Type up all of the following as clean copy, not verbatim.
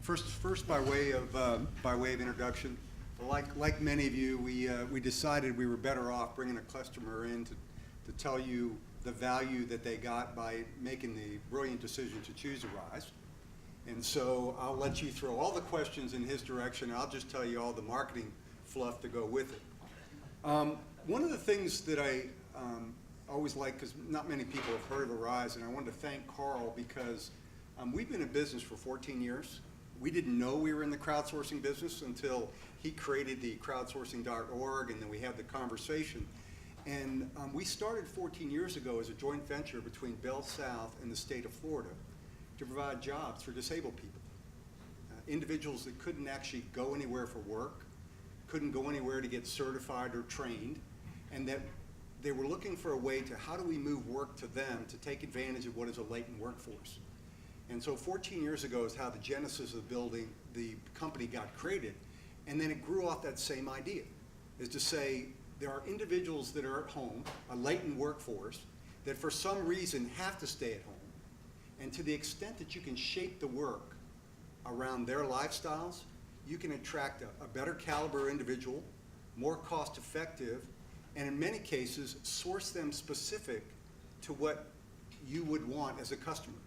First, by way of introduction, like many of you, we decided we were better off bringing a customer in to tell you the value that they got by making the brilliant decision to choose Arise. And so I'll let you throw all the questions in his direction. I'll just tell you all the marketing fluff to go with it. One of the things that I always like, because not many people have heard of Arise, and I wanted to thank Carl because we've been in business for 14 years. We didn't know we were in the crowdsourcing business until he created the Crowdsourcing.org, and then we had the conversation. And we started 14 years ago as a joint venture between Bell South and the state of Florida to provide jobs for disabled people. Individuals that couldn't actually go anywhere for work, couldn't go anywhere to get certified or trained, and that they were looking for a way to, how do we move work to them to take advantage of what is a latent workforce? And so 14 years ago is how the genesis of the company got created. And then it grew off that same idea, is to say there are individuals that are at home, a latent workforce, that for some reason have to stay at home. And to the extent that you can shape the work around their lifestyles, you can attract a better caliber individual, more cost effective, and in many cases, source them specific to what you would want as a customer.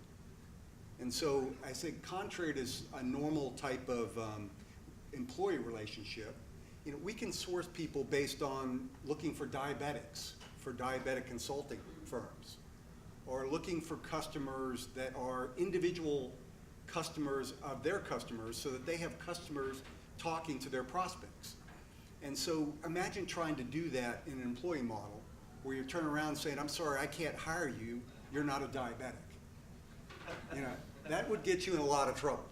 And so I think contrary to a normal type of employee relationship, we can source people based on looking for diabetics, for diabetic consulting firms, or looking for customers that are individual customers of their customers so that they have customers talking to their prospects. And so imagine trying to do that in an employee model where you turn around saying, I'm sorry, I can't hire you, you're not a diabetic. That would get you in a lot of trouble.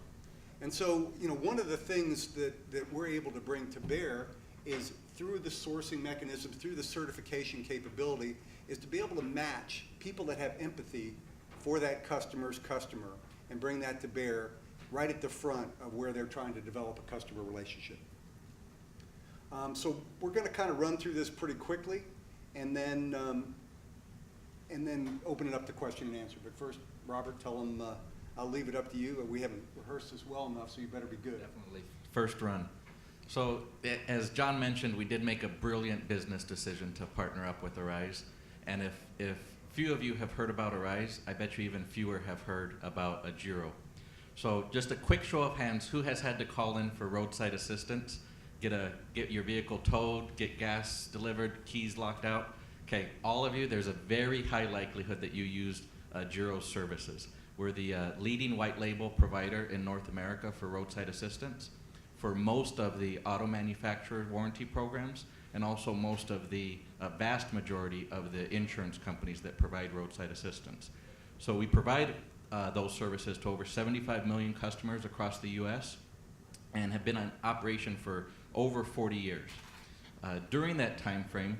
And so, one of the things that we're able to bring to bear is through the sourcing mechanism, through the certification capability, is to be able to match people that have empathy for that customer's customer and bring that to bear right at the front of where they're trying to develop a customer relationship. So we're going to kind of run through this pretty quickly and then open it up to question and answer. But first, Robert, tell them, I'll leave it up to you. We haven't rehearsed this well enough, so you better be good. Definitely. First run. So as John mentioned, we did make a brilliant business decision to partner up with Arise. And if few of you have heard about Arise, I bet you even fewer have heard about a Giro. So just a quick show of hands, who has had to call in for roadside assistance, get your vehicle towed, get gas delivered, keys locked out? Okay, all of you, there's a very high likelihood that you used Giro's services. We're the leading white label provider in North America for roadside assistance, for most of the auto manufacturer warranty programs, and also most of the vast majority of the insurance companies that provide roadside assistance. So we provide those services to over 75 million customers across the US and have been in operation for over 40 years. During that time frame,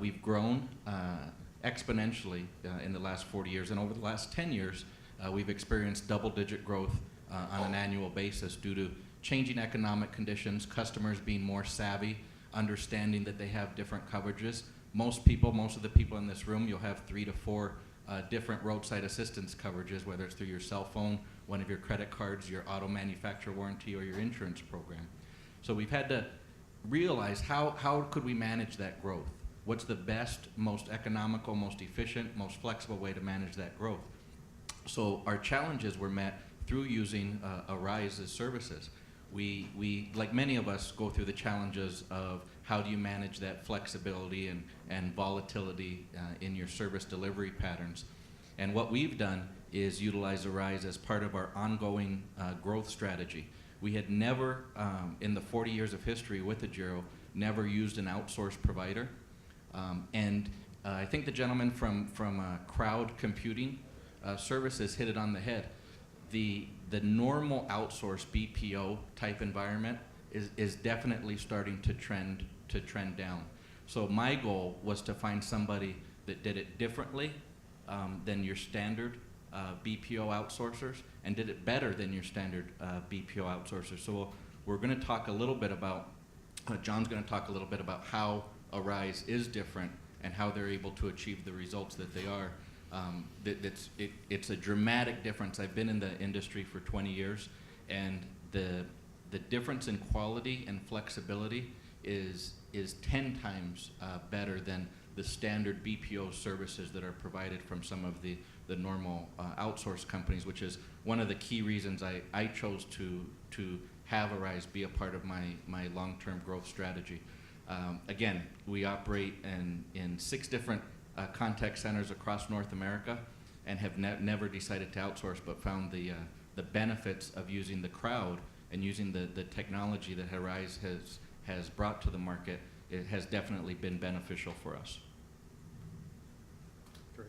we've grown exponentially in the last 40 years, and over the last 10 years, we've experienced double-digit growth on an annual basis due to changing economic conditions, customers being more savvy, understanding that they have different coverages. Most of the people in this room, you'll have 3 to 4 different roadside assistance coverages, whether it's through your cell phone, one of your credit cards, your auto manufacturer warranty, or your insurance program. So we've had to realize how could we manage that growth? What's the best, most economical, most efficient, most flexible way to manage that growth? So our challenges were met through using Arise's services. We, like many of us, go through the challenges of how do you manage that flexibility and volatility in your service delivery patterns. And what we've done is utilize Arise as part of our ongoing growth strategy. We had never, in the 40 years of history with the Giro, never used an outsourced provider. I think the gentleman from Crowd Computing Services hit it on the head. The normal outsourced BPO type environment is definitely starting to trend down. So my goal was to find somebody that did it differently than your standard BPO outsourcers and did it better than your standard BPO outsourcers. So we're going to talk a little bit about, John's going to talk a little bit about how Arise is different and how they're able to achieve the results that they are. It's a dramatic difference. I've been in the industry for 20 years, and the difference in quality and flexibility is 10 times better than the standard BPO services that are provided from some of the normal outsourced companies, which is one of the key reasons I chose to have Arise be a part of my long-term growth strategy. Again, we operate in 6 different contact centers across North America and have never decided to outsource, but found the benefits of using the crowd and using the technology that Arise has brought to the market. It has definitely been beneficial for us. Great.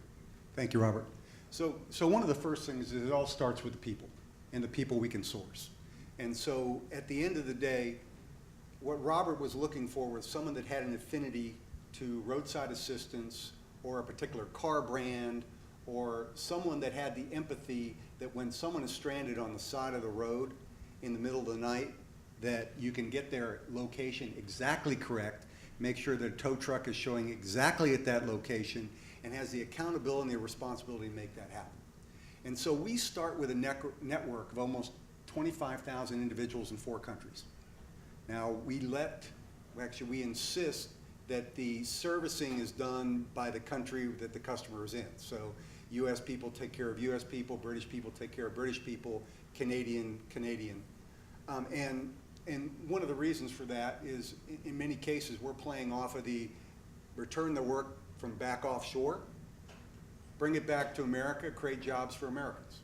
Thank you, Robert. So one of the first things is it all starts with the people and the people we can source. And so at the end of the day, what Robert was looking for was someone that had an affinity to roadside assistance or a particular car brand, or someone that had the empathy that when someone is stranded on the side of the road in the middle of the night, that you can get their location exactly correct, make sure their tow truck is showing exactly at that location, and has the accountability and the responsibility to make that happen. And so we start with a network of almost 25,000 individuals in 4 countries. Now, we insist that the servicing is done by the country that the customer is in. So US people take care of US people, British people take care of British people, Canadian. And one of the reasons for that is in many cases we're playing off of the return the work from back offshore, bring it back to America, create jobs for Americans.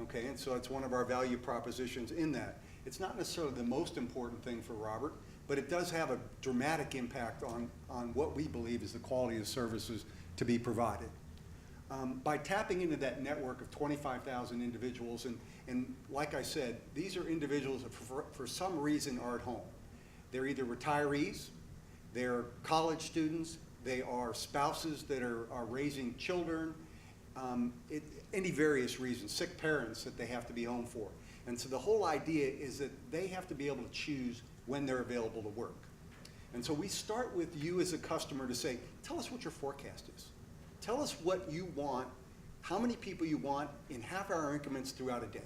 Okay, and so it's one of our value propositions in that. It's not necessarily the most important thing for Robert, but it does have a dramatic impact on what we believe is the quality of services to be provided. By tapping into that network of 25,000 individuals, and like I said, these are individuals that for some reason are at home. They're either retirees, they're college students, they are spouses that are raising children, any various reasons, sick parents that they have to be home for. And so the whole idea is that they have to be able to choose when they're available to work. And so we start with you as a customer to say, tell us what your forecast is. Tell us what you want, how many people you want in half-hour increments throughout a day.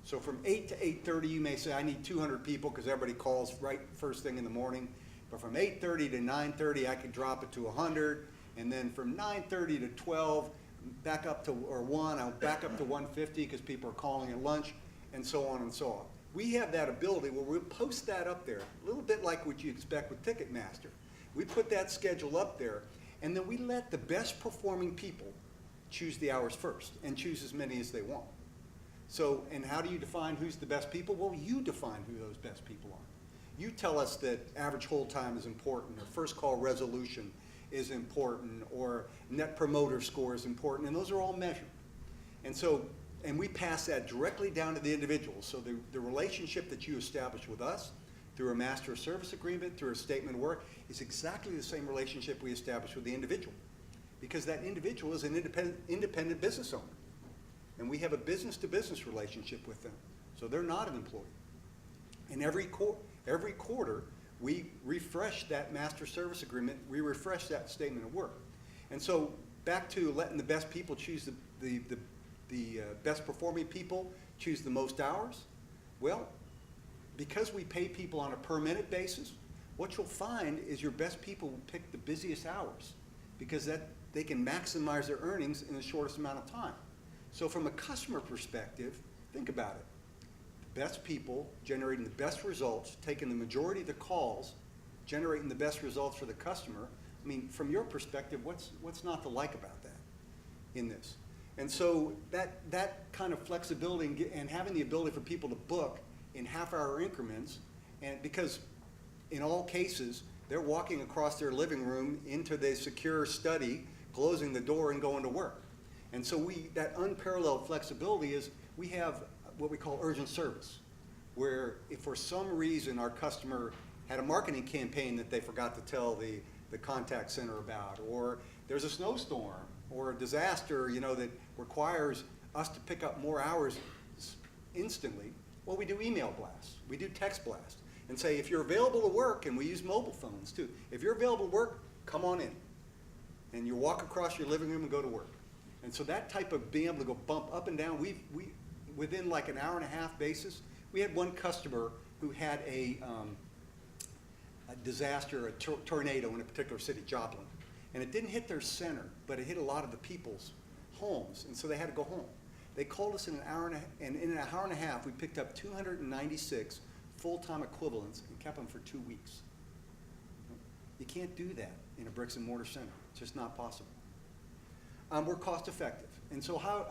So from 8 to 8:30, you may say, I need 200 people because everybody calls right first thing in the morning. But from 8:30 to 9:30, I could drop it to 100. And then from 9:30 to 12, back up to, or 1, I'll back up to 150 because people are calling at lunch, and so on and so on. We have that ability where we'll post that up there, a little bit like what you expect with Ticketmaster. We put that schedule up there, and then we let the best performing people choose the hours first and choose as many as they want. So, and how do you define who's the best people? Well, you define who those best people are. You tell us that average hold time is important, or first call resolution is important, or net promoter score is important, and those are all measured. And so, and we pass that directly down to the individuals. So the relationship that you establish with us through a master service agreement, through a statement of work, is exactly the same relationship we establish with the individual. Because that individual is an independent business owner. And we have a business-to-business relationship with them. So they're not an employee. And every quarter, we refresh that master service agreement, we refresh that statement of work. And so back to letting the best people choose the best performing people choose the most hours. Well, because we pay people on a per minute basis, what you'll find is your best people will pick the busiest hours because that they can maximize their earnings in the shortest amount of time. So from a customer perspective, think about it. The best people generating the best results, taking the majority of the calls, generating the best results for the customer. I mean, from your perspective, what's not to like about that in this? And so that kind of flexibility and having the ability for people to book in half-hour increments, and because in all cases, they're walking across their living room into the secure study, closing the door and going to work. And so that unparalleled flexibility is we have what we call urgent service, where if for some reason our customer had a marketing campaign that they forgot to tell the contact center about, or there's a snowstorm, or a disaster, that requires us to pick up more hours instantly, well, we do email blasts, we do text blasts, and say, if you're available to work, and we use mobile phones too, if you're available to work, come on in. And you walk across your living room and go to work. And so that type of being able to go bump up and down, we within like an hour and a half basis, We had one customer who had a disaster, a tornado in a particular city, Joplin. And it didn't hit their center, but it hit a lot of the people's homes, and so they had to go home. They called us in an hour and in an hour and a half, we picked up 296 full-time equivalents and kept them for 2 weeks. You can't do that in a bricks and mortar center. It's just not possible. We're cost effective. And so how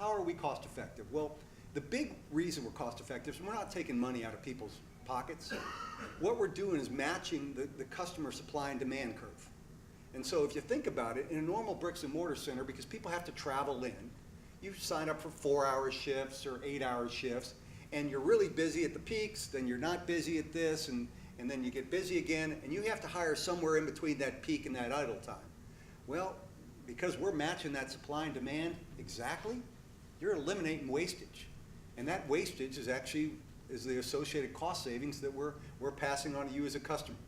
are we cost effective? Well, the big reason we're cost effective is we're not taking money out of people's pockets. What we're doing is matching the customer supply and demand curve. And so if you think about it, in a normal bricks and mortar center, because people have to travel in, you sign up for 4-hour shifts or 8-hour shifts, and you're really busy at the peaks, then you're not busy at this, and then you get busy again, and you have to hire somewhere in between that peak and that idle time. Well, because we're matching that supply and demand exactly, you're eliminating wastage. And that wastage is actually the associated cost savings that we're passing on to you as a customer.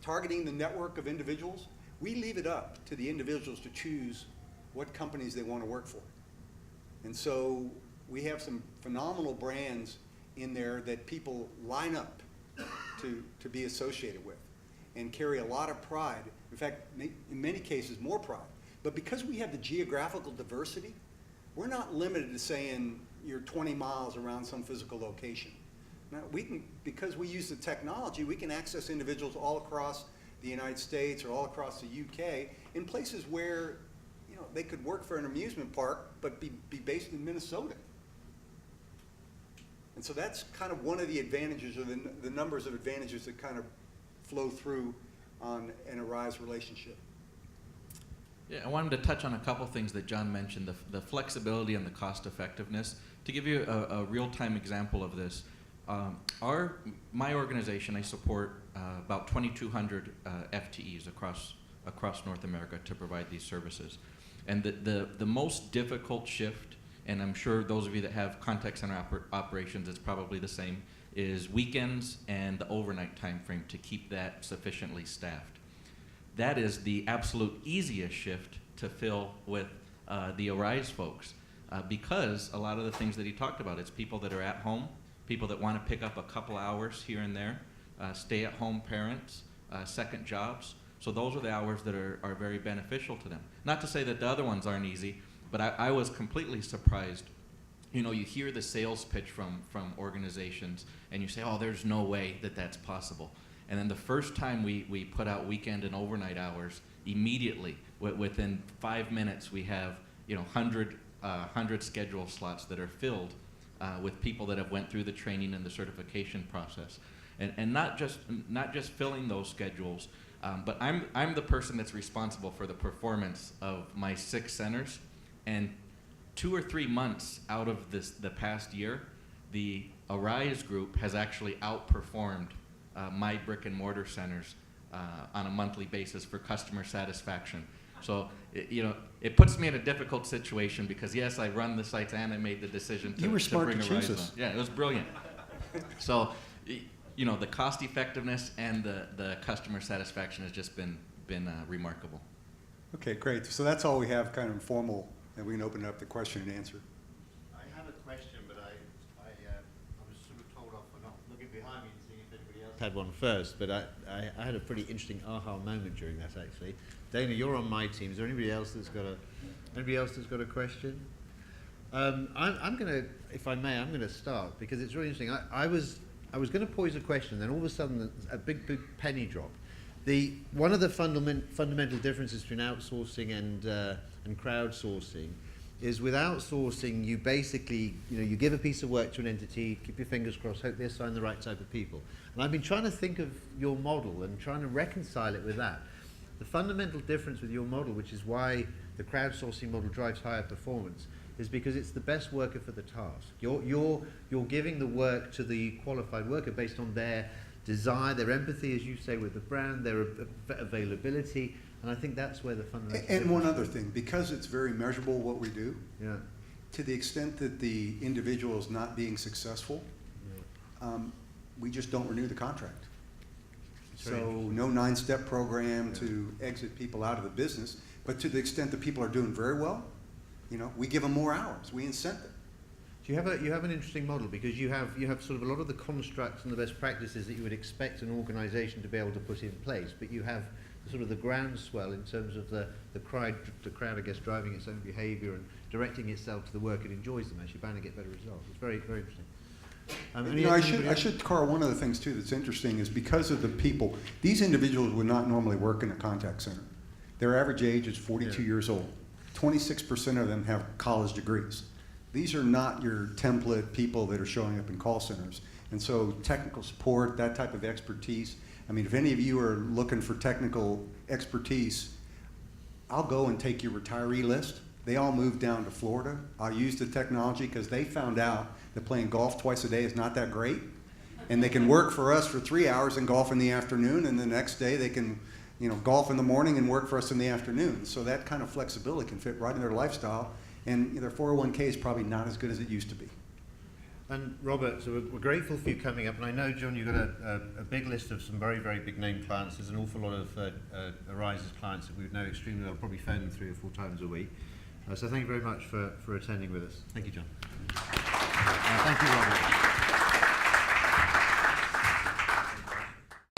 Targeting the network of individuals, we leave it up to the individuals to choose what companies they want to work for. And so we have some phenomenal brands in there that people line up to be associated with and carry a lot of pride. In fact, in many cases, more pride. But because we have the geographical diversity, we're not limited to saying you're 20 miles around some physical location. Now, because we use the technology, we can access individuals all across the United States or all across the UK in places where, you know, they could work for an amusement park but be based in Minnesota. And so that's kind of one of the advantages, or the numbers of advantages that kind of flow through on an Arise relationship. Yeah, I wanted to touch on a couple things that John mentioned, the flexibility and the cost effectiveness. To give you a real-time example of this, my organization, I support about 2,200 FTEs across North America to provide these services. And the most difficult shift, and I'm sure those of you that have contact center operations, it's probably the same, is weekends and the overnight time frame to keep that sufficiently staffed. That is the absolute easiest shift to fill with the Arise folks, because a lot of the things that he talked about, it's people that are at home, people that want to pick up a couple hours here and there, stay-at-home parents, second jobs. So those are the hours that are very beneficial to them. Not to say that the other ones aren't easy, but I was completely surprised. You know, you hear the sales pitch from organizations, and you say, oh, there's no way that that's possible. And then the first time we put out weekend and overnight hours, immediately, within 5 minutes, we have 100 schedule slots that are filled with people that have went through the training and the certification process. And not just filling those schedules, but I'm the person that's responsible for the performance of my 6 centers. And 2 or 3 months out of the past year, the Arise group has actually outperformed my brick and mortar centers on a monthly basis for customer satisfaction. So it puts me in a difficult situation because yes, I run the sites and I made the decision to bring Arise on. Yeah, it was brilliant. So the cost effectiveness and the customer satisfaction has just been remarkable. Okay, great. So that's all we have, kind of informal, and we can open it up to question and answer. I have a question, but I was sort of told off for not looking behind me to see if anybody else had one first. But I had a pretty interesting aha moment during that, actually. Dana, you're on my team. Is there anybody else that's got a question? I'm gonna, if I may, I'm gonna start because it's really interesting. I was going to pose a question, then all of a sudden a big penny drop. One of the fundamental differences between outsourcing and crowdsourcing is with outsourcing, you basically, you give a piece of work to an entity, keep your fingers crossed, hope they assign the right type of people. And I've been trying to think of your model and trying to reconcile it with that. The fundamental difference with your model, which is why the crowdsourcing model drives higher performance, is because it's the best worker for the task. You're giving the work to the qualified worker based on their desire, their empathy, as you say, with the brand, their availability, and I think that's where the fundamental. And one other thing, because it's very measurable what we do, yeah. To the extent that the individual is not being successful, we just don't renew the contract. So no 9-step program to exit people out of the business, but to the extent that people are doing very well, we give them more hours, we incent them. You have an interesting model because you have sort of a lot of the constructs and the best practices that you would expect an organisation to be able to put in place, but you have sort of the groundswell in terms of the crowd, I guess, driving its own behaviour and directing itself to the work it enjoys the most. You're bound to get better results. It's very, very interesting. I should, Carl, one of the things too that's interesting is because of the people, these individuals would not normally work in a contact center. Their average age is 42 years old. 26% of them have college degrees. These are not your template people that are showing up in call centers. And so technical support, that type of expertise, I mean, if any of you are looking for technical expertise, I'll go and take your retiree list. They all moved down to Florida. I'll use the technology because they found out that playing golf twice a day is not that great. And they can work for us for 3 hours and golf in the afternoon, and the next day they can, golf in the morning and work for us in the afternoon. So that kind of flexibility can fit right in their lifestyle. And their 401k is probably not as good as it used to be. And Robert, so we're grateful for you coming up. And I know, John, you've got a big list of some very, very big name clients. There's an awful lot of Arise's clients that we know extremely well, probably phone them 3 or 4 times a week. So thank you very much for attending with us. Thank you, John. Thank you, Robert.